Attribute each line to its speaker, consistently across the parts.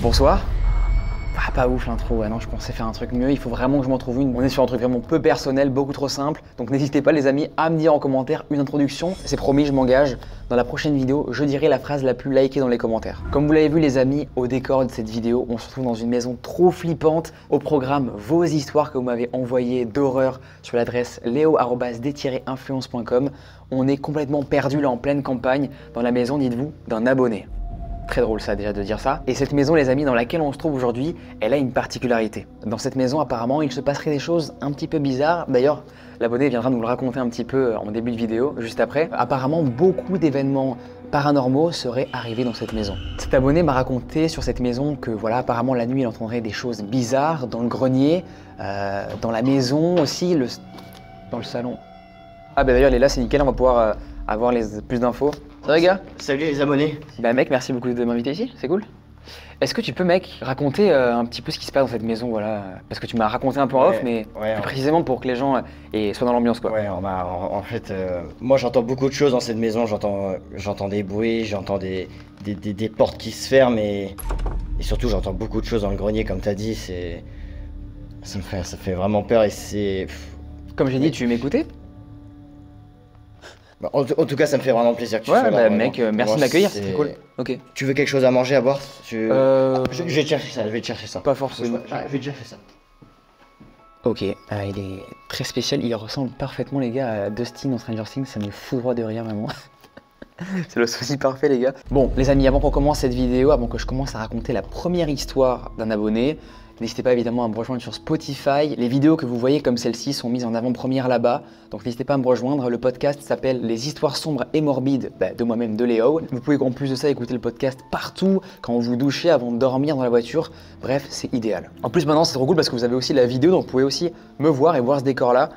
Speaker 1: Bonsoir. Ah, pas ouf l'intro, ouais, non, je pensais faire un truc mieux, il faut vraiment que je m'en trouve une. On est sur un truc vraiment peu personnel, beaucoup trop simple, donc n'hésitez pas les amis à me dire en commentaire une introduction, c'est promis, je m'engage. Dans la prochaine vidéo, je dirai la phrase la plus likée dans les commentaires. Comme vous l'avez vu les amis, au décor de cette vidéo, on se retrouve dans une maison trop flippante. Au programme, vos histoires que vous m'avez envoyées d'horreur sur l'adresse leo@d-influence.com. On est complètement perdu là en pleine campagne, dans la maison, dites-vous, d'un abonné. Très drôle ça déjà de dire ça. Et cette maison les amis dans laquelle on se trouve aujourd'hui, elle a une particularité. Dans cette maison apparemment il se passerait des choses un petit peu bizarres. D'ailleurs l'abonné viendra nous le raconter un petit peu en début de vidéo, juste après. Apparemment beaucoup d'événements paranormaux seraient arrivés dans cette maison. Cet abonné m'a raconté sur cette maison que voilà apparemment la nuit il entendrait des choses bizarres dans le grenier, dans la maison aussi, dans le salon. Ah bah d'ailleurs elle est là, c'est nickel, on va pouvoir avoir plus d'infos. Ça va les gars?
Speaker 2: Salut les abonnés.
Speaker 1: Bah mec, merci beaucoup de m'inviter ici, c'est cool. Est-ce que tu peux mec raconter un petit peu ce qui se passe dans cette maison, voilà, parce que tu m'as raconté un peu en off, mais plus précisément pour que les gens soient dans l'ambiance quoi.
Speaker 2: Ouais, en fait, moi j'entends beaucoup de choses dans cette maison, j'entends des bruits, j'entends des portes qui se ferment et surtout j'entends beaucoup de choses dans le grenier comme t'as dit, ça me fait vraiment peur et c'est...
Speaker 1: Comme j'ai dit, tu m'écoutais?
Speaker 2: Bah, en tout cas, ça me fait vraiment plaisir que tu
Speaker 1: sois
Speaker 2: là.
Speaker 1: Bah, mec, merci de m'accueillir, c'était cool. Ok.
Speaker 2: Tu veux quelque chose à manger, à boire? Je vais te chercher ça,
Speaker 1: Pas forcément.
Speaker 2: Je vais te chercher ça.
Speaker 1: Ok, il est très spécial, il ressemble parfaitement les gars à Dustin dans Stranger Things, ça me fout droit de rire vraiment. C'est le souci parfait les gars. Bon les amis, avant qu'on commence cette vidéo, avant que je commence à raconter la première histoire d'un abonné, n'hésitez pas évidemment à me rejoindre sur Spotify. Les vidéos que vous voyez comme celle-ci sont mises en avant-première là-bas, donc n'hésitez pas à me rejoindre. Le podcast s'appelle Les histoires sombres et morbides de moi-même, de Léo. Vous pouvez en plus de ça écouter le podcast partout, quand vous vous douchez, avant de dormir dans la voiture. Bref, c'est idéal. En plus maintenant c'est trop cool parce que vous avez aussi la vidéo, donc vous pouvez aussi me voir et voir ce décor-là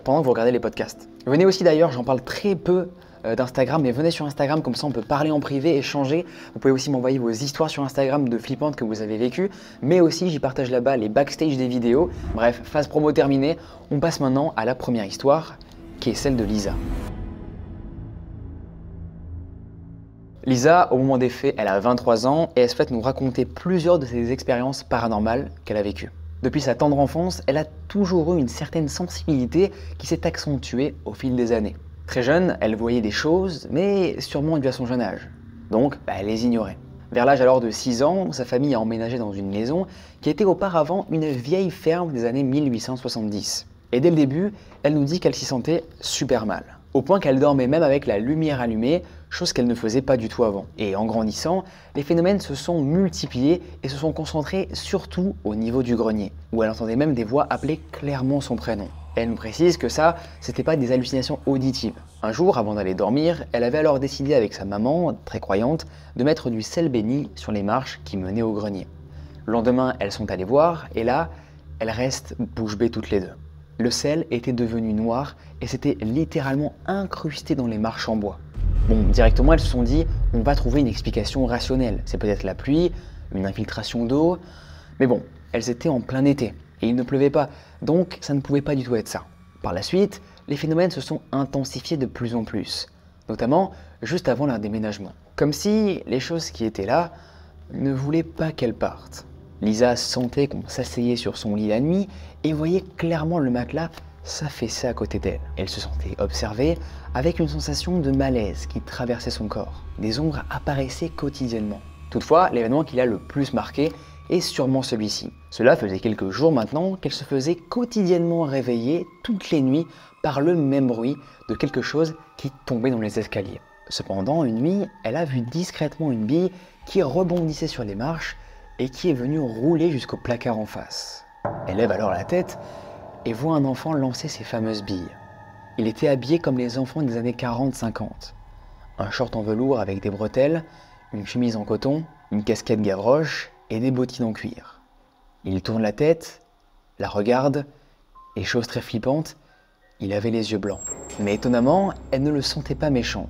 Speaker 1: pendant que vous regardez les podcasts. Venez aussi d'ailleurs, j'en parle très peu d'Instagram, mais venez sur Instagram, comme ça on peut parler en privé, échanger. Vous pouvez aussi m'envoyer vos histoires sur Instagram de flippantes que vous avez vécues, mais aussi j'y partage là-bas les backstage des vidéos. Bref, phase promo terminée, on passe maintenant à la première histoire, qui est celle de Lisa. Lisa, au moment des faits, elle a 23 ans et elle souhaite nous raconter plusieurs de ses expériences paranormales qu'elle a vécues. Depuis sa tendre enfance, elle a toujours eu une certaine sensibilité qui s'est accentuée au fil des années. Très jeune, elle voyait des choses, mais sûrement dues à son jeune âge. Donc, elle les ignorait. Vers l'âge alors de 6 ans, sa famille a emménagé dans une maison qui était auparavant une vieille ferme des années 1870. Et dès le début, elle nous dit qu'elle s'y sentait super mal. Au point qu'elle dormait même avec la lumière allumée, chose qu'elle ne faisait pas du tout avant. Et en grandissant, les phénomènes se sont multipliés et se sont concentrés surtout au niveau du grenier, où elle entendait même des voix appeler clairement son prénom. Elle nous précise que ça, c'était pas des hallucinations auditives. Un jour, avant d'aller dormir, elle avait alors décidé avec sa maman, très croyante, de mettre du sel béni sur les marches qui menaient au grenier. Le lendemain, elles sont allées voir, et là, elles restent bouche bée toutes les deux. Le sel était devenu noir et s'était littéralement incrusté dans les marches en bois. Bon, directement, elles se sont dit, on va trouver une explication rationnelle. C'est peut-être la pluie, une infiltration d'eau, mais bon, elles étaient en plein été. Et il ne pleuvait pas, donc ça ne pouvait pas du tout être ça. Par la suite, les phénomènes se sont intensifiés de plus en plus, notamment juste avant leur déménagement. Comme si les choses qui étaient là ne voulaient pas qu'elles partent. Lisa sentait qu'on s'asseyait sur son lit la nuit et voyait clairement le matelas s'affaisser à côté d'elle. Elle se sentait observée avec une sensation de malaise qui traversait son corps. Des ombres apparaissaient quotidiennement. Toutefois, l'événement qui l'a le plus marqué est sûrement celui-ci. Cela faisait quelques jours maintenant qu'elle se faisait quotidiennement réveiller toutes les nuits par le même bruit de quelque chose qui tombait dans les escaliers. Cependant, une nuit, elle a vu discrètement une bille qui rebondissait sur les marches et qui est venue rouler jusqu'au placard en face. Elle lève alors la tête et voit un enfant lancer ses fameuses billes. Il était habillé comme les enfants des années 40-50. Un short en velours avec des bretelles, une chemise en coton, une casquette Gavroche et des bottines en cuir. Il tourne la tête, la regarde, et chose très flippante, il avait les yeux blancs. Mais étonnamment, elle ne le sentait pas méchant,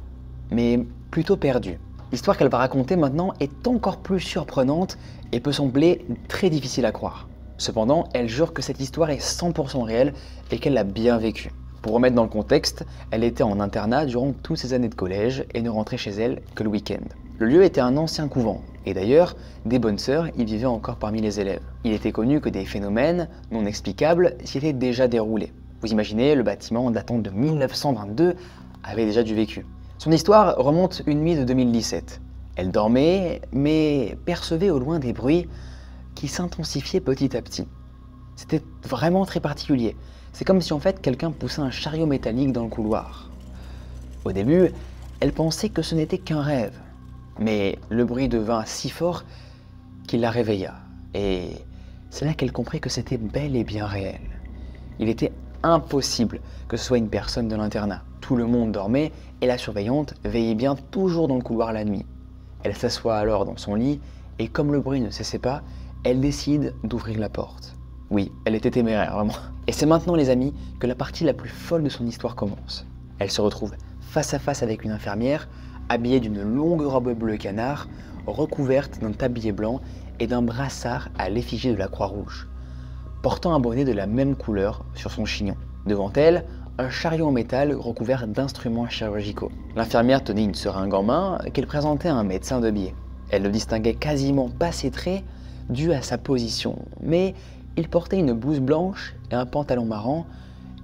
Speaker 1: mais plutôt perdu. L'histoire qu'elle va raconter maintenant est encore plus surprenante et peut sembler très difficile à croire. Cependant, elle jure que cette histoire est 100% réelle et qu'elle l'a bien vécue. Pour remettre dans le contexte, elle était en internat durant toutes ses années de collège et ne rentrait chez elle que le week-end. Le lieu était un ancien couvent, et d'ailleurs, des bonnes sœurs y vivaient encore parmi les élèves. Il était connu que des phénomènes non explicables s'y étaient déjà déroulés. Vous imaginez, le bâtiment datant de 1922 avait déjà du vécu. Son histoire remonte une nuit de 2017. Elle dormait, mais percevait au loin des bruits qui s'intensifiaient petit à petit. C'était vraiment très particulier. C'est comme si en fait quelqu'un poussait un chariot métallique dans le couloir. Au début, elle pensait que ce n'était qu'un rêve. Mais le bruit devint si fort qu'il la réveilla. Et c'est là qu'elle comprit que c'était bel et bien réel. Il était impossible que ce soit une personne de l'internat. Tout le monde dormait et la surveillante veillait bien toujours dans le couloir la nuit. Elle s'assoit alors dans son lit et comme le bruit ne cessait pas, elle décide d'ouvrir la porte. Oui, elle était téméraire, vraiment. Et c'est maintenant, les amis, que la partie la plus folle de son histoire commence. Elle se retrouve face à face avec une infirmière, habillée d'une longue robe bleu canard, recouverte d'un tablier blanc et d'un brassard à l'effigie de la Croix-Rouge, portant un bonnet de la même couleur sur son chignon. Devant elle, un chariot en métal recouvert d'instruments chirurgicaux. L'infirmière tenait une seringue en main qu'elle présentait à un médecin de biais. Elle ne distinguait quasiment pas ses traits dû à sa position, mais il portait une blouse blanche et un pantalon marron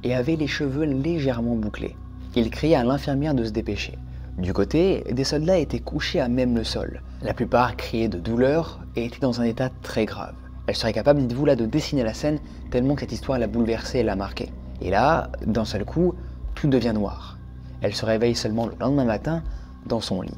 Speaker 1: et avait les cheveux légèrement bouclés. Il criait à l'infirmière de se dépêcher. Du côté, des soldats étaient couchés à même le sol. La plupart criaient de douleur et étaient dans un état très grave. Elle serait capable, dites-vous là, de dessiner la scène tellement que cette histoire l'a bouleversée et l'a marquée. Et là, d'un seul coup, tout devient noir. Elle se réveille seulement le lendemain matin dans son lit.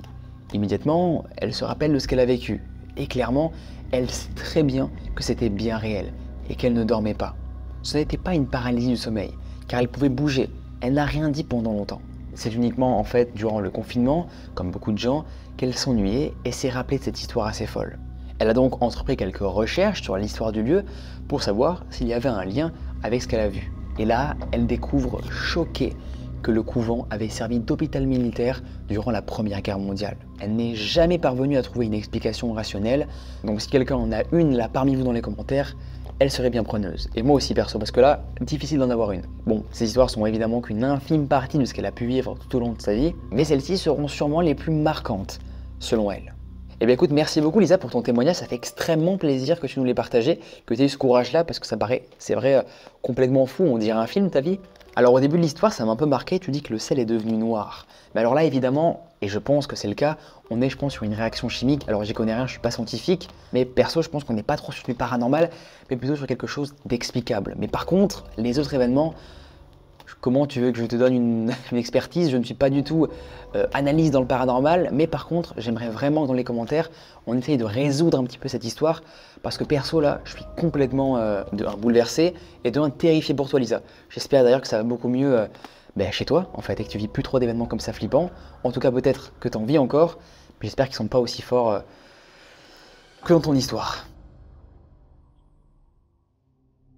Speaker 1: Immédiatement, elle se rappelle de ce qu'elle a vécu. Et clairement, elle sait très bien que c'était bien réel et qu'elle ne dormait pas. Ce n'était pas une paralysie du sommeil, car elle pouvait bouger. Elle n'a rien dit pendant longtemps. C'est uniquement en fait durant le confinement, comme beaucoup de gens, qu'elle s'ennuyait et s'est rappelée de cette histoire assez folle. Elle a donc entrepris quelques recherches sur l'histoire du lieu pour savoir s'il y avait un lien avec ce qu'elle a vu. Et là, elle découvre, choquée, que le couvent avait servi d'hôpital militaire durant la Première Guerre mondiale. Elle n'est jamais parvenue à trouver une explication rationnelle, donc si quelqu'un en a une là parmi vous dans les commentaires, elle serait bien preneuse. Et moi aussi perso, parce que là, difficile d'en avoir une. Bon, ces histoires sont évidemment qu'une infime partie de ce qu'elle a pu vivre tout au long de sa vie, mais celles-ci seront sûrement les plus marquantes, selon elle. Eh bien écoute, merci beaucoup Lisa pour ton témoignage, ça fait extrêmement plaisir que tu nous l'aies partagé, que tu aies eu ce courage-là, parce que ça paraît, c'est vrai, complètement fou, on dirait un film ta vie. Alors au début de l'histoire, ça m'a un peu marqué, tu dis que le sel est devenu noir. Mais alors là évidemment, et je pense que c'est le cas, on est je pense sur une réaction chimique, alors j'y connais rien, je suis pas scientifique, mais perso je pense qu'on n'est pas trop sur du paranormal, mais plutôt sur quelque chose d'explicable. Mais par contre, les autres événements, comment tu veux que je te donne une expertise? Je ne suis pas du tout analyste dans le paranormal, mais par contre, j'aimerais vraiment que dans les commentaires, on essaye de résoudre un petit peu cette histoire, parce que perso là, je suis complètement bouleversé et terrifié pour toi Lisa. J'espère d'ailleurs que ça va beaucoup mieux chez toi en fait, et que tu vis plus trop d'événements comme ça flippants. En tout cas, peut-être que tu en vis encore, mais j'espère qu'ils sont pas aussi forts que dans ton histoire.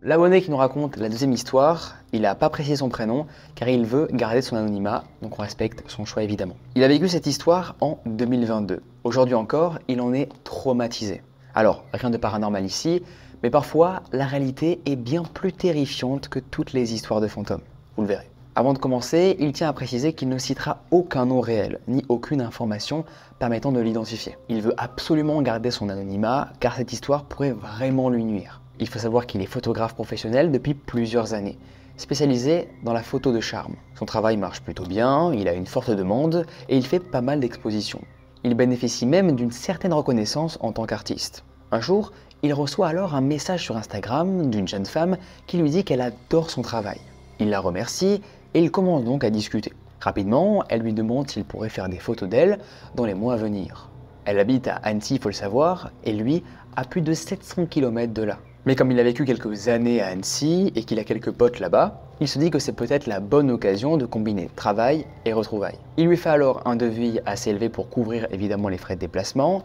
Speaker 1: L'abonné qui nous raconte la deuxième histoire, il n'a pas précisé son prénom car il veut garder son anonymat, donc on respecte son choix évidemment. Il a vécu cette histoire en 2022. Aujourd'hui encore, il en est traumatisé. Alors, rien de paranormal ici, mais parfois la réalité est bien plus terrifiante que toutes les histoires de fantômes. Vous le verrez. Avant de commencer, il tient à préciser qu'il ne citera aucun nom réel, ni aucune information permettant de l'identifier. Il veut absolument garder son anonymat car cette histoire pourrait vraiment lui nuire. Il faut savoir qu'il est photographe professionnel depuis plusieurs années, spécialisé dans la photo de charme. Son travail marche plutôt bien, il a une forte demande et il fait pas mal d'expositions. Il bénéficie même d'une certaine reconnaissance en tant qu'artiste. Un jour, il reçoit alors un message sur Instagram d'une jeune femme qui lui dit qu'elle adore son travail. Il la remercie et il commence donc à discuter. Rapidement, elle lui demande s'il pourrait faire des photos d'elle dans les mois à venir. Elle habite à Annecy, il faut le savoir, et lui à plus de 700 km de là. Mais comme il a vécu quelques années à Annecy et qu'il a quelques potes là-bas, il se dit que c'est peut-être la bonne occasion de combiner travail et retrouvailles. Il lui fait alors un devis assez élevé pour couvrir évidemment les frais de déplacement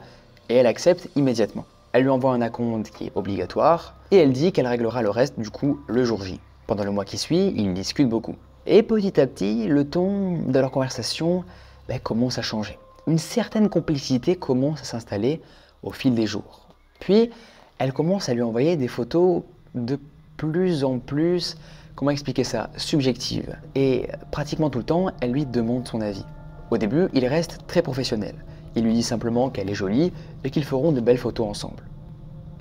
Speaker 1: et elle accepte immédiatement. Elle lui envoie un acompte qui est obligatoire et elle dit qu'elle réglera le reste du coup le jour J. Pendant le mois qui suit, ils discutent beaucoup. Et petit à petit, le ton de leur conversation commence à changer. Une certaine complicité commence à s'installer au fil des jours. Puis, elle commence à lui envoyer des photos de plus en plus, comment expliquer ça, subjectives. Et pratiquement tout le temps, elle lui demande son avis. Au début, il reste très professionnel. Il lui dit simplement qu'elle est jolie et qu'ils feront de belles photos ensemble.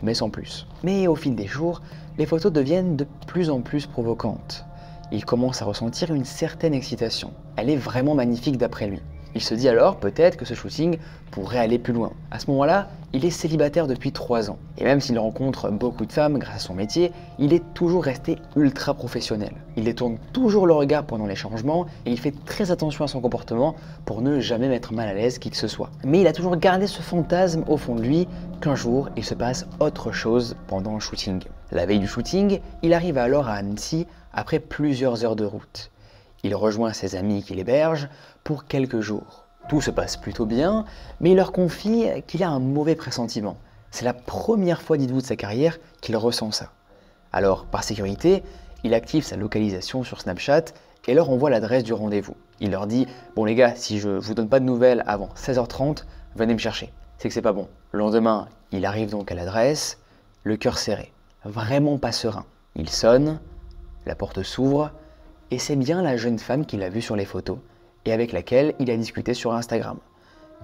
Speaker 1: Mais sans plus. Mais au fil des jours, les photos deviennent de plus en plus provocantes. Il commence à ressentir une certaine excitation. Elle est vraiment magnifique d'après lui. Il se dit alors peut-être que ce shooting pourrait aller plus loin. À ce moment-là, il est célibataire depuis 3 ans. Et même s'il rencontre beaucoup de femmes grâce à son métier, il est toujours resté ultra professionnel. Il détourne toujours le regard pendant les changements et il fait très attention à son comportement pour ne jamais mettre mal à l'aise qui que ce soit. Mais il a toujours gardé ce fantasme au fond de lui qu'un jour il se passe autre chose pendant le shooting. La veille du shooting, il arrive alors à Annecy après plusieurs heures de route. Il rejoint ses amis qui l'hébergent pour quelques jours. Tout se passe plutôt bien, mais il leur confie qu'il a un mauvais pressentiment. C'est la première fois, dites-vous, de sa carrière qu'il ressent ça. Alors, par sécurité, il active sa localisation sur Snapchat et leur envoie l'adresse du rendez-vous. Il leur dit « Bon les gars, si je vous donne pas de nouvelles avant 16h30, venez me chercher. » C'est que c'est pas bon. Le lendemain, il arrive donc à l'adresse, le cœur serré, vraiment pas serein. Il sonne, la porte s'ouvre, et c'est bien la jeune femme qu'il a vue sur les photos et avec laquelle il a discuté sur Instagram.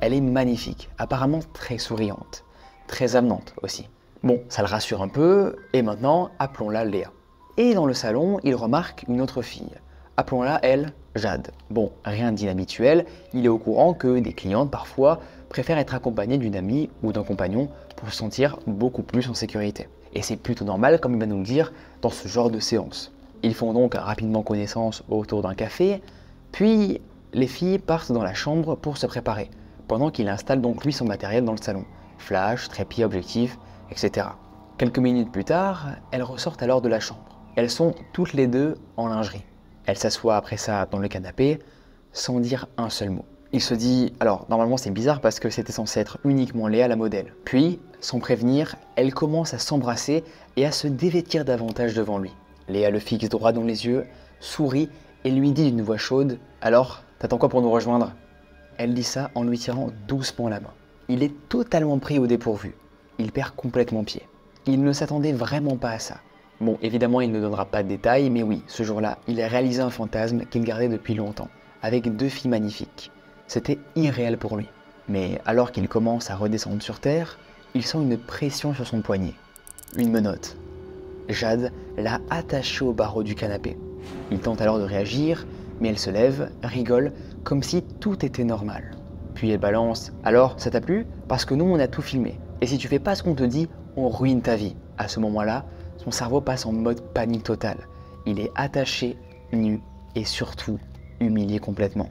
Speaker 1: Elle est magnifique, apparemment très souriante, très amenante aussi. Bon, ça le rassure un peu, et maintenant, appelons-la Léa. Et dans le salon, il remarque une autre fille. Appelons-la, elle, Jade. Bon, rien d'inhabituel, il est au courant que des clientes, parfois, préfèrent être accompagnées d'une amie ou d'un compagnon pour se sentir beaucoup plus en sécurité. Et c'est plutôt normal, comme il va nous le dire, dans ce genre de séance. Ils font donc rapidement connaissance autour d'un café, puis les filles partent dans la chambre pour se préparer, pendant qu'il installe donc lui son matériel dans le salon. Flash, trépied, objectif, etc. Quelques minutes plus tard, elles ressortent alors de la chambre. Elles sont toutes les deux en lingerie. Elles s'assoient après ça dans le canapé, sans dire un seul mot. Il se dit, alors normalement c'est bizarre parce que c'était censé être uniquement Léa la modèle. Puis, sans prévenir, elles commencent à s'embrasser et à se dévêtir davantage devant lui. Léa le fixe droit dans les yeux, sourit et lui dit d'une voix chaude « Alors, t'attends quoi pour nous rejoindre ?» Elle dit ça en lui tirant doucement la main. Il est totalement pris au dépourvu. Il perd complètement pied. Il ne s'attendait vraiment pas à ça. Bon, évidemment, il ne donnera pas de détails, mais oui, ce jour-là, il a réalisé un fantasme qu'il gardait depuis longtemps, avec 2 filles magnifiques. C'était irréel pour lui. Mais alors qu'il commence à redescendre sur Terre, il sent une pression sur son poignet. Une menotte. Jade l'a attachée au barreau du canapé. Il tente alors de réagir, mais elle se lève, rigole, comme si tout était normal. Puis elle balance « Alors, ça t'a plu ? Parce que nous, on a tout filmé. Et si tu fais pas ce qu'on te dit, on ruine ta vie. » À ce moment-là, son cerveau passe en mode panique totale. Il est attaché, nu et surtout humilié complètement.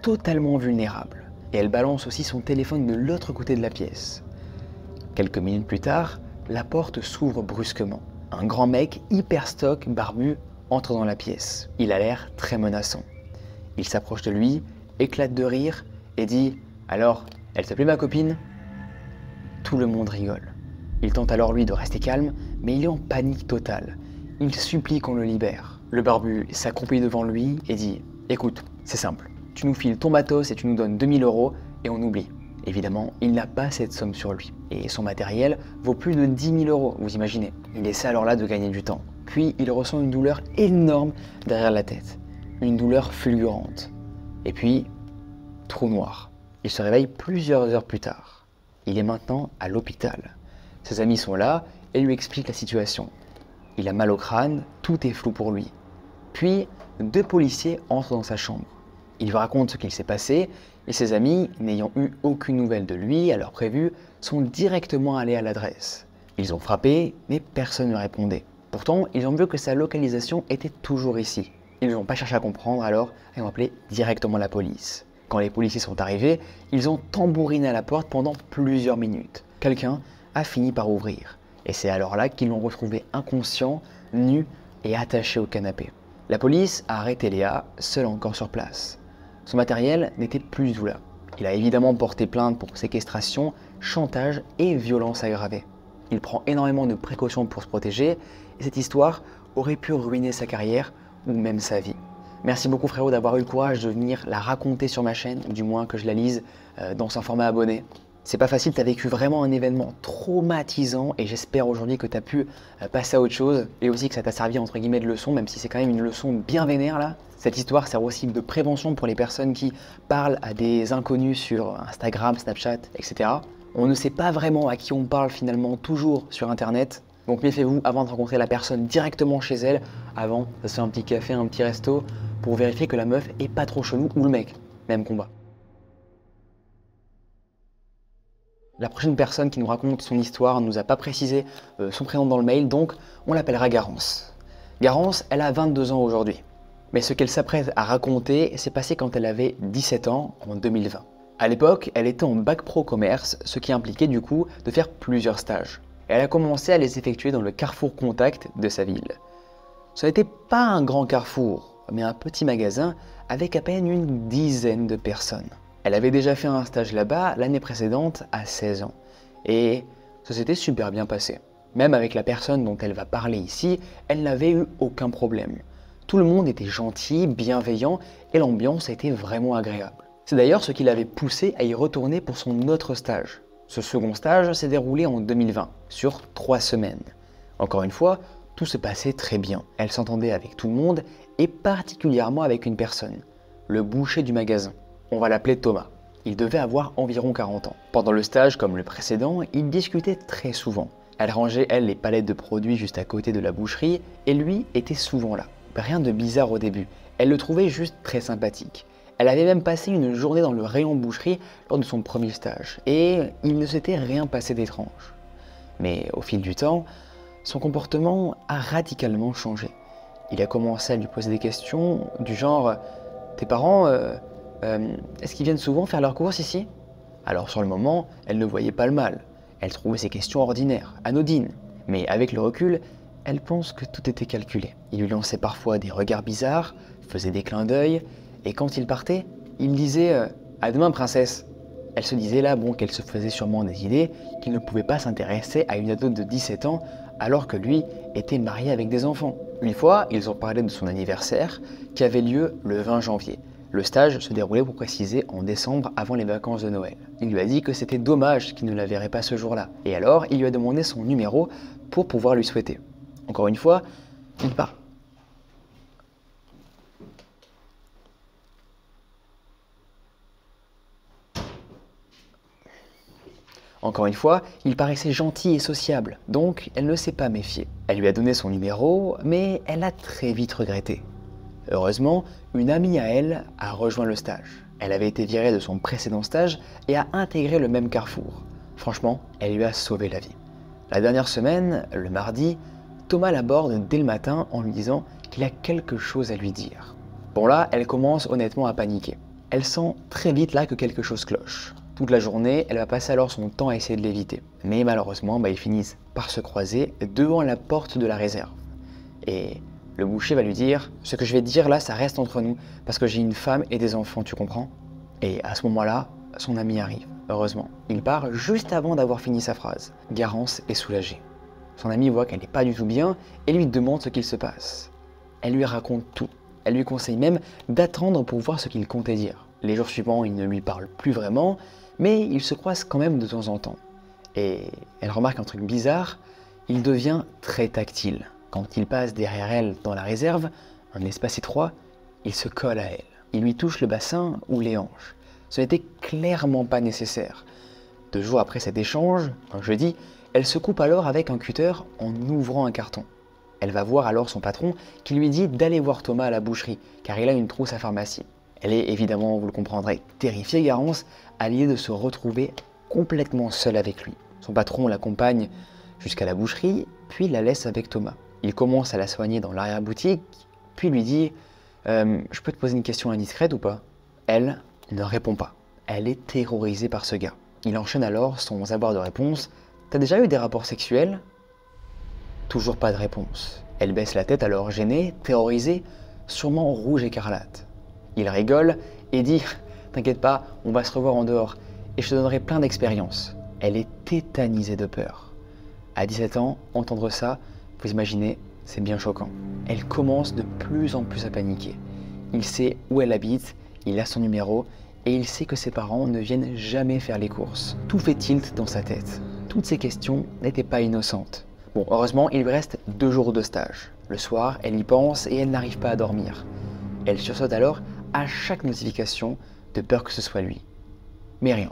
Speaker 1: Totalement vulnérable. Et elle balance aussi son téléphone de l'autre côté de la pièce. Quelques minutes plus tard, la porte s'ouvre brusquement. Un grand mec hyper stock, barbu, entre dans la pièce. Il a l'air très menaçant. Il s'approche de lui, éclate de rire et dit « Alors, elle t'a plu ma copine ?» Tout le monde rigole. Il tente alors lui de rester calme, mais il est en panique totale. Il supplie qu'on le libère. Le barbu s'accroupit devant lui et dit « Écoute, c'est simple. Tu nous files ton matos et tu nous donnes 2000 € et on oublie. » Évidemment, il n'a pas cette somme sur lui. Et son matériel vaut plus de 10 000 €, vous imaginez. Il essaie alors là de gagner du temps. Puis il ressent une douleur énorme derrière la tête. Une douleur fulgurante. Et puis, trou noir. Il se réveille plusieurs heures plus tard. Il est maintenant à l'hôpital. Ses amis sont là et lui expliquent la situation. Il a mal au crâne, tout est flou pour lui. Puis, 2 policiers entrent dans sa chambre. Il lui raconte ce qu'il s'est passé et ses amis, n'ayant eu aucune nouvelle de lui à l'heure prévue, sont directement allés à l'adresse. Ils ont frappé, mais personne ne répondait. Pourtant, ils ont vu que sa localisation était toujours ici. Ils n'ont pas cherché à comprendre alors et ont appelé directement la police. Quand les policiers sont arrivés, ils ont tambouriné à la porte pendant plusieurs minutes. Quelqu'un a fini par ouvrir. Et c'est alors là qu'ils l'ont retrouvé inconscient, nu et attaché au canapé. La police a arrêté Léa, seule encore sur place. Son matériel n'était plus du tout là. Il a évidemment porté plainte pour séquestration, chantage et violence aggravée. Il prend énormément de précautions pour se protéger et cette histoire aurait pu ruiner sa carrière ou même sa vie. Merci beaucoup frérot d'avoir eu le courage de venir la raconter sur ma chaîne, ou du moins que je la lise dans son format abonné. C'est pas facile, t'as vécu vraiment un événement traumatisant et j'espère aujourd'hui que t'as pu passer à autre chose et aussi que ça t'a servi entre guillemets de leçon, même si c'est quand même une leçon bien vénère là. Cette histoire sert aussi de prévention pour les personnes qui parlent à des inconnus sur Instagram, Snapchat, etc. On ne sait pas vraiment à qui on parle finalement toujours sur internet, donc méfiez-vous avant de rencontrer la personne directement chez elle, avant de se faire un petit café, un petit resto, pour vérifier que la meuf est pas trop chelou ou le mec, même combat. La prochaine personne qui nous raconte son histoire ne nous a pas précisé son prénom dans le mail, donc on l'appellera Garance. Garance, elle a 22 ans aujourd'hui. Mais ce qu'elle s'apprête à raconter s'est passé quand elle avait 17 ans, en 2020. À l'époque, elle était en bac pro commerce, ce qui impliquait du coup de faire plusieurs stages. Elle a commencé à les effectuer dans le Carrefour Contact de sa ville. Ce n'était pas un grand carrefour, mais un petit magasin avec à peine une dizaine de personnes. Elle avait déjà fait un stage là-bas l'année précédente à 16 ans. Et ça s'était super bien passé. Même avec la personne dont elle va parler ici, elle n'avait eu aucun problème. Tout le monde était gentil, bienveillant et l'ambiance était vraiment agréable. C'est d'ailleurs ce qui l'avait poussé à y retourner pour son autre stage. Ce second stage s'est déroulé en 2020, sur 3 semaines. Encore une fois, tout se passait très bien. Elle s'entendait avec tout le monde et particulièrement avec une personne, le boucher du magasin. On va l'appeler Thomas. Il devait avoir environ 40 ans. Pendant le stage, comme le précédent, ils discutaient très souvent. Elle rangeait, elle, les palettes de produits juste à côté de la boucherie et lui était souvent là. Rien de bizarre au début. Elle le trouvait juste très sympathique. Elle avait même passé une journée dans le rayon boucherie lors de son premier stage et il ne s'était rien passé d'étrange. Mais au fil du temps, son comportement a radicalement changé. Il a commencé à lui poser des questions du genre « Tes parents, est-ce qu'ils viennent souvent faire leurs courses ici ?» Alors sur le moment, elle ne voyait pas le mal. Elle trouvait ces questions ordinaires, anodines. Mais avec le recul, elle pense que tout était calculé. Il lui lançait parfois des regards bizarres, faisait des clins d'œil, et quand il partait, il disait « À demain, princesse !» Elle se disait là qu'elle se faisait sûrement des idées, qu'il ne pouvait pas s'intéresser à une ado de 17 ans alors que lui était marié avec des enfants. Une fois, ils ont parlé de son anniversaire qui avait lieu le 20 janvier. Le stage se déroulait pour préciser en décembre avant les vacances de Noël. Il lui a dit que c'était dommage qu'il ne la verrait pas ce jour-là. Et alors, il lui a demandé son numéro pour pouvoir lui souhaiter. Encore une fois, il part. Encore une fois, il paraissait gentil et sociable, donc elle ne s'est pas méfiée. Elle lui a donné son numéro, mais elle a très vite regretté. Heureusement, une amie à elle a rejoint le stage. Elle avait été virée de son précédent stage et a intégré le même carrefour. Franchement, elle lui a sauvé la vie. La dernière semaine, le mardi, Thomas l'aborde dès le matin en lui disant qu'il a quelque chose à lui dire. Bon là, elle commence honnêtement à paniquer. Elle sent très vite là que quelque chose cloche. Toute la journée, elle va passer alors son temps à essayer de l'éviter. Mais malheureusement, ils finissent par se croiser devant la porte de la réserve. Et le boucher va lui dire « Ce que je vais te dire là, ça reste entre nous, parce que j'ai une femme et des enfants, tu comprends ?» Et à ce moment-là, son ami arrive, heureusement. Il part juste avant d'avoir fini sa phrase. Garance est soulagée. Son ami voit qu'elle n'est pas du tout bien et lui demande ce qu'il se passe. Elle lui raconte tout. Elle lui conseille même d'attendre pour voir ce qu'il comptait dire. Les jours suivants, il ne lui parle plus vraiment, mais ils se croisent quand même de temps en temps. Et elle remarque un truc bizarre, il devient très tactile. Quand il passe derrière elle dans la réserve, un espace étroit, il se colle à elle. Il lui touche le bassin ou les hanches. Ce n'était clairement pas nécessaire. 2 jours après cet échange, un jeudi, elle se coupe alors avec un cutter en ouvrant un carton. Elle va voir alors son patron qui lui dit d'aller voir Thomas à la boucherie, car il a une trousse à pharmacie. Elle est évidemment, vous le comprendrez, terrifiée Garance à l'idée de se retrouver complètement seule avec lui. Son patron l'accompagne jusqu'à la boucherie, puis la laisse avec Thomas. Il commence à la soigner dans l'arrière-boutique, puis lui dit « Je peux te poser une question indiscrète ou pas ?» Elle ne répond pas. Elle est terrorisée par ce gars. Il enchaîne alors sans avoir de réponse. « T'as déjà eu des rapports sexuels ?» Toujours pas de réponse. Elle baisse la tête alors gênée, terrorisée, sûrement rouge écarlate. Il rigole et dit « T'inquiète pas, on va se revoir en dehors et je te donnerai plein d'expériences. » Elle est tétanisée de peur. À 17 ans, entendre ça, vous imaginez, c'est bien choquant. Elle commence de plus en plus à paniquer. Il sait où elle habite, il a son numéro, et il sait que ses parents ne viennent jamais faire les courses. Tout fait tilt dans sa tête. Toutes ces questions n'étaient pas innocentes. Bon, heureusement, il lui reste 2 jours de stage. Le soir, elle y pense et elle n'arrive pas à dormir. Elle sursaute alors à chaque notification de peur que ce soit lui. Mais rien.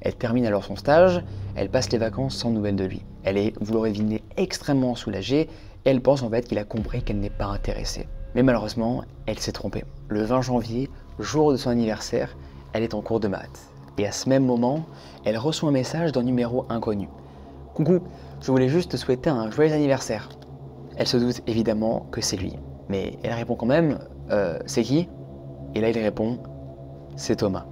Speaker 1: Elle termine alors son stage, elle passe les vacances sans nouvelles de lui. Elle est, vous l'aurez deviné, extrêmement soulagée et elle pense en fait qu'il a compris qu'elle n'est pas intéressée. Mais malheureusement, elle s'est trompée. Le 20 janvier, jour de son anniversaire, elle est en cours de maths. Et à ce même moment, elle reçoit un message d'un numéro inconnu. « Coucou, je voulais juste te souhaiter un joyeux anniversaire. » Elle se doute évidemment que c'est lui. Mais elle répond quand même « C'est qui ?» Et là il répond « C'est Thomas. »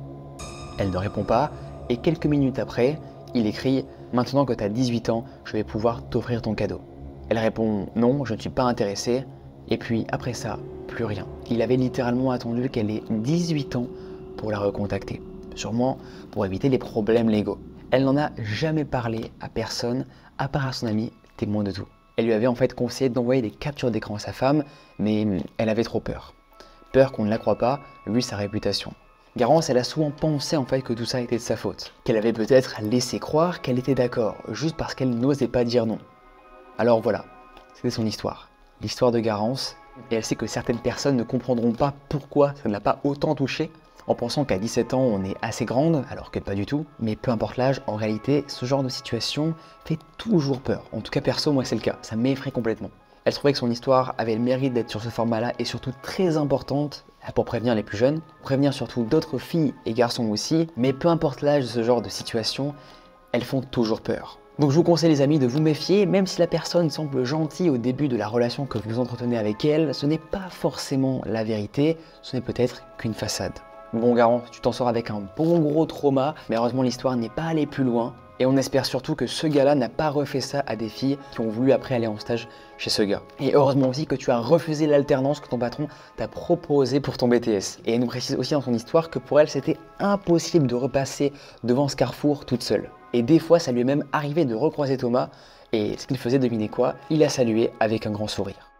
Speaker 1: Elle ne répond pas et quelques minutes après, il écrit « Maintenant que tu as 18 ans, je vais pouvoir t'offrir ton cadeau. » Elle répond « Non, je ne suis pas intéressée. » Et puis après ça, plus rien. Il avait littéralement attendu qu'elle ait 18 ans pour la recontacter. Sûrement pour éviter les problèmes légaux. Elle n'en a jamais parlé à personne, à part à son ami, témoin de tout. Elle lui avait en fait conseillé d'envoyer des captures d'écran à sa femme, mais elle avait trop peur. Peur qu'on ne la croie pas, vu sa réputation. Garance, elle a souvent pensé en fait que tout ça était de sa faute. Qu'elle avait peut-être laissé croire qu'elle était d'accord, juste parce qu'elle n'osait pas dire non. Alors voilà, c'était son histoire. L'histoire de Garance, et elle sait que certaines personnes ne comprendront pas pourquoi ça ne l'a pas autant touchée, en pensant qu'à 17 ans on est assez grande, alors que pas du tout. Mais peu importe l'âge, en réalité, ce genre de situation fait toujours peur. En tout cas perso, moi c'est le cas, ça m'effraie complètement. Elle trouvait que son histoire avait le mérite d'être sur ce format-là et surtout très importante pour prévenir les plus jeunes, prévenir surtout d'autres filles et garçons aussi, mais peu importe l'âge de ce genre de situation, elles font toujours peur. Donc je vous conseille les amis de vous méfier, même si la personne semble gentille au début de la relation que vous entretenez avec elle, ce n'est pas forcément la vérité, ce n'est peut-être qu'une façade. Bon Garance, tu t'en sors avec un bon gros trauma, mais heureusement l'histoire n'est pas allée plus loin. Et on espère surtout que ce gars-là n'a pas refait ça à des filles qui ont voulu après aller en stage chez ce gars. Et heureusement aussi que tu as refusé l'alternance que ton patron t'a proposé pour ton BTS. Et elle nous précise aussi dans son histoire que pour elle c'était impossible de repasser devant ce carrefour toute seule. Et des fois ça lui est même arrivé de recroiser Thomas, et ce qu'il faisait, devinez quoi, il a salué avec un grand sourire.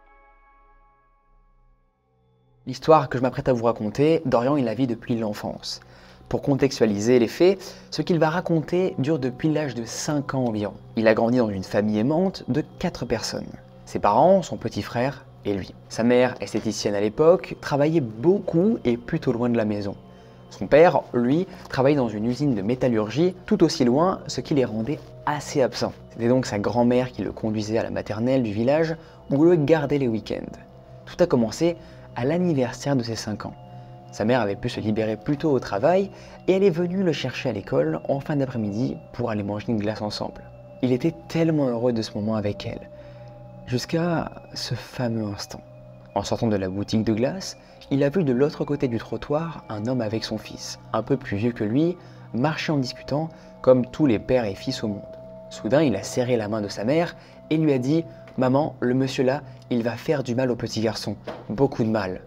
Speaker 1: L'histoire que je m'apprête à vous raconter, Dorian il la vit depuis l'enfance. Pour contextualiser les faits, ce qu'il va raconter dure depuis l'âge de 5 ans environ. Il a grandi dans une famille aimante de 4 personnes. Ses parents, son petit frère et lui. Sa mère, esthéticienne à l'époque, travaillait beaucoup et plutôt loin de la maison. Son père, lui, travaillait dans une usine de métallurgie tout aussi loin, ce qui les rendait assez absents. C'était donc sa grand-mère qui le conduisait à la maternelle du village où le gardait les week-ends. Tout a commencé à l'anniversaire de ses 5 ans. Sa mère avait pu se libérer plus tôt au travail et elle est venue le chercher à l'école en fin d'après-midi pour aller manger une glace ensemble. Il était tellement heureux de ce moment avec elle, jusqu'à ce fameux instant. En sortant de la boutique de glace, il a vu de l'autre côté du trottoir un homme avec son fils, un peu plus vieux que lui, marcher en discutant comme tous les pères et fils au monde. Soudain, il a serré la main de sa mère et lui a dit « Maman, le monsieur là, il va faire du mal au petit garçon, beaucoup de mal. »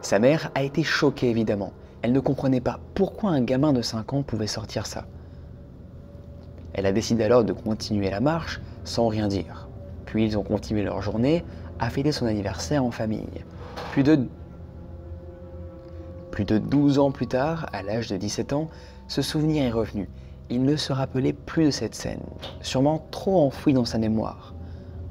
Speaker 1: Sa mère a été choquée évidemment. Elle ne comprenait pas pourquoi un gamin de 5 ans pouvait sortir ça. Elle a décidé alors de continuer la marche sans rien dire. Puis ils ont continué leur journée à fêter son anniversaire en famille. Plus de 12 ans plus tard, à l'âge de 17 ans, ce souvenir est revenu. Il ne se rappelait plus de cette scène, sûrement trop enfouie dans sa mémoire.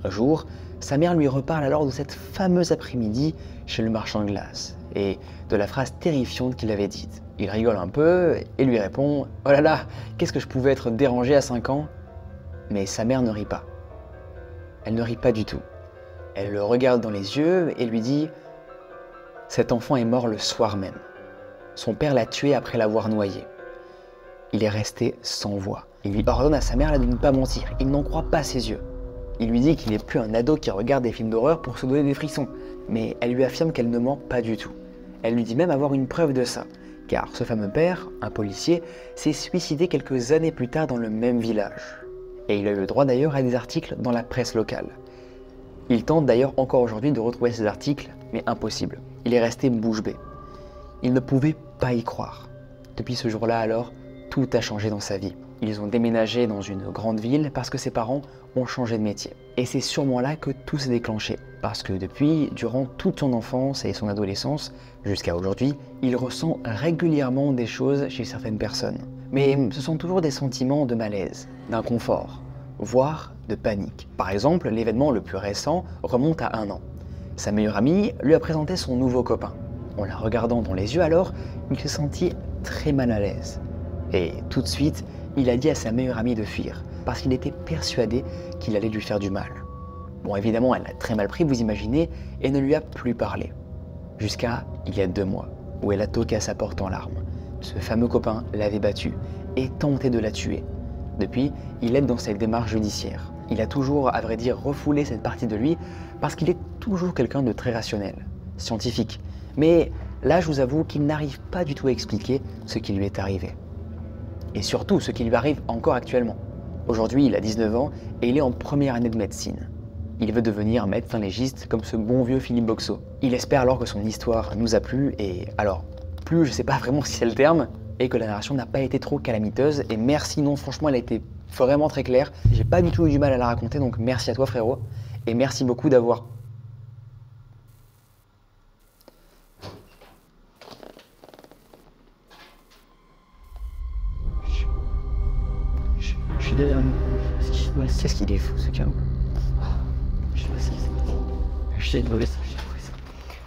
Speaker 1: Un jour, sa mère lui reparle alors de cette fameuse après-midi chez le marchand de glace et de la phrase terrifiante qu'il avait dite. Il rigole un peu et lui répond « Oh là là, qu'est-ce que je pouvais être dérangé à 5 ans ?» Mais sa mère ne rit pas. Elle ne rit pas du tout. Elle le regarde dans les yeux et lui dit « Cet enfant est mort le soir même. Son père l'a tué après l'avoir noyé. Il est resté sans voix. Il lui ordonne à sa mère de ne pas mentir. Il n'en croit pas ses yeux. Il lui dit qu'il n'est plus un ado qui regarde des films d'horreur pour se donner des frissons. Mais elle lui affirme qu'elle ne ment pas du tout. Elle lui dit même avoir une preuve de ça. Car ce fameux père, un policier, s'est suicidé quelques années plus tard dans le même village. Et il a eu le droit d'ailleurs à des articles dans la presse locale. Il tente d'ailleurs encore aujourd'hui de retrouver ces articles, mais impossible. Il est resté bouche bée. Il ne pouvait pas y croire. Depuis ce jour-là alors, tout a changé dans sa vie. Ils ont déménagé dans une grande ville parce que ses parents ont changé de métier. Et c'est sûrement là que tout s'est déclenché. Parce que depuis, durant toute son enfance et son adolescence, jusqu'à aujourd'hui, il ressent régulièrement des choses chez certaines personnes. Mais ce sont toujours des sentiments de malaise, d'inconfort, voire de panique. Par exemple, l'événement le plus récent remonte à 1 an. Sa meilleure amie lui a présenté son nouveau copain. En la regardant dans les yeux alors, il s'est senti très mal à l'aise. Et tout de suite, il a dit à sa meilleure amie de fuir, parce qu'il était persuadé qu'il allait lui faire du mal. Bon, évidemment, elle l'a très mal pris, vous imaginez, et ne lui a plus parlé. Jusqu'à il y a 2 mois, où elle a toqué à sa porte en larmes. Ce fameux copain l'avait battue et tenté de la tuer. Depuis, il aide dans cette démarche judiciaire. Il a toujours, à vrai dire, refoulé cette partie de lui, parce qu'il est toujours quelqu'un de très rationnel, scientifique. Mais là, je vous avoue qu'il n'arrive pas du tout à expliquer ce qui lui est arrivé. Et surtout, ce qui lui arrive encore actuellement. Aujourd'hui, il a 19 ans et il est en première année de médecine. Il veut devenir médecin légiste comme ce bon vieux Philippe Boxo. Il espère alors que son histoire nous a plu et alors, plus je sais pas vraiment si c'est le terme, et que la narration n'a pas été trop calamiteuse. Et merci, non, franchement, elle a été vraiment très claire. J'ai pas du tout eu du mal à la raconter, donc merci à toi frérot. Et merci beaucoup d'avoir...
Speaker 2: Je suis derrière nous. Qu'est-ce qui se passe?
Speaker 1: Qu'est-ce qu'il est fou ce gars?
Speaker 2: Je sais pas ce qui s'est passé. Je t'ai trouvé ça,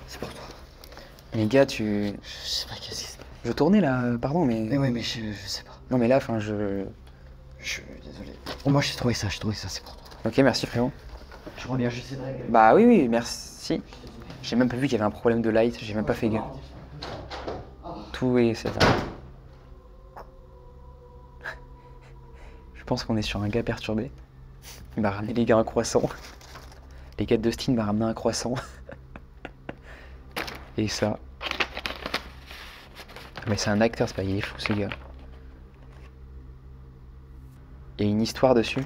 Speaker 2: c'est pour toi.
Speaker 1: Les gars, tu...
Speaker 2: Je sais pas qu'est-ce qui se passe.
Speaker 1: Je tournais là, pardon, mais...
Speaker 2: Mais ouais, mais je sais pas.
Speaker 1: Non mais là, enfin, je...
Speaker 2: Je suis désolé. Oh, moi, j'ai trouvé ça, c'est pour toi.
Speaker 1: Ok, merci frérot.
Speaker 2: Je reviens juste de régler.
Speaker 1: Bah oui, oui, merci. J'ai même pas vu qu'il y avait un problème de light, j'ai même pas fait gaffe. Tout est... c'est ça. Je pense qu'on est sur un gars perturbé. Il m'a ramené les gars un croissant. Les gars de Dustin m'a ramené un croissant. Et ça. Mais c'est un acteur, c'est pas, il est fou ce gars. Il y a une histoire dessus.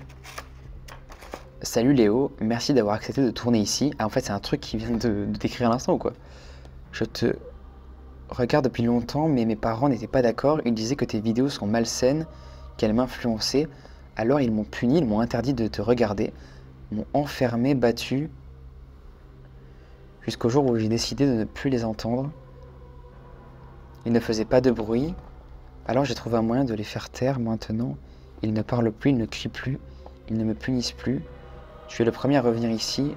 Speaker 1: Salut Léo, merci d'avoir accepté de tourner ici. Ah, en fait, c'est un truc qui vient de décrire à l'instant ou quoi? Je te regarde depuis longtemps, mais mes parents n'étaient pas d'accord. Ils disaient que tes vidéos sont malsaines, qu'elles m'influençaient. Alors ils m'ont puni, ils m'ont interdit de te regarder, m'ont enfermé, battu, jusqu'au jour où j'ai décidé de ne plus les entendre. Ils ne faisaient pas de bruit, alors j'ai trouvé un moyen de les faire taire. Maintenant, ils ne parlent plus, ils ne crient plus, ils ne me punissent plus. Je suis le premier à revenir ici.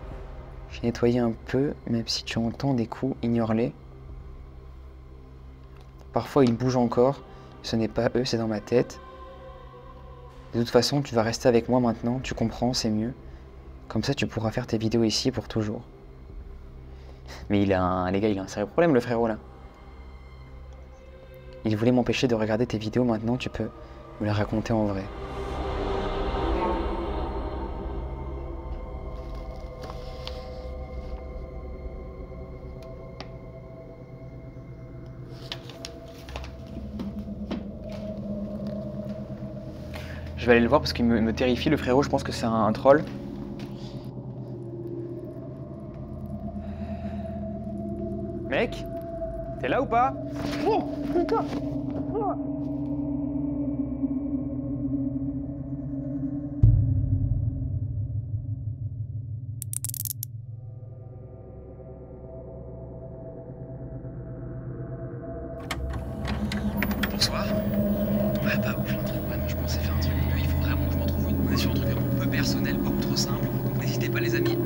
Speaker 1: J'ai nettoyé un peu, même si tu entends des coups, ignore-les. Parfois ils bougent encore, ce n'est pas eux, c'est dans ma tête. De toute façon, tu vas rester avec moi maintenant, tu comprends, c'est mieux. Comme ça, tu pourras faire tes vidéos ici pour toujours. Mais il a un... les gars, il a un sérieux problème, le frérot, là. Il voulait m'empêcher de regarder tes vidéos, maintenant, tu peux me les raconter en vrai. Je vais aller le voir parce qu'il me terrifie, le frérot, je pense que c'est un troll. Mec, t'es là ou pas? Oh, putain. Bonsoir. Ouais, pas ouf l'intro, ouais, non, je pensais faire un truc. Il faut vraiment que je m'en trouve une. On est sur un truc un peu personnel, beaucoup trop simple. Donc n'hésitez pas les amis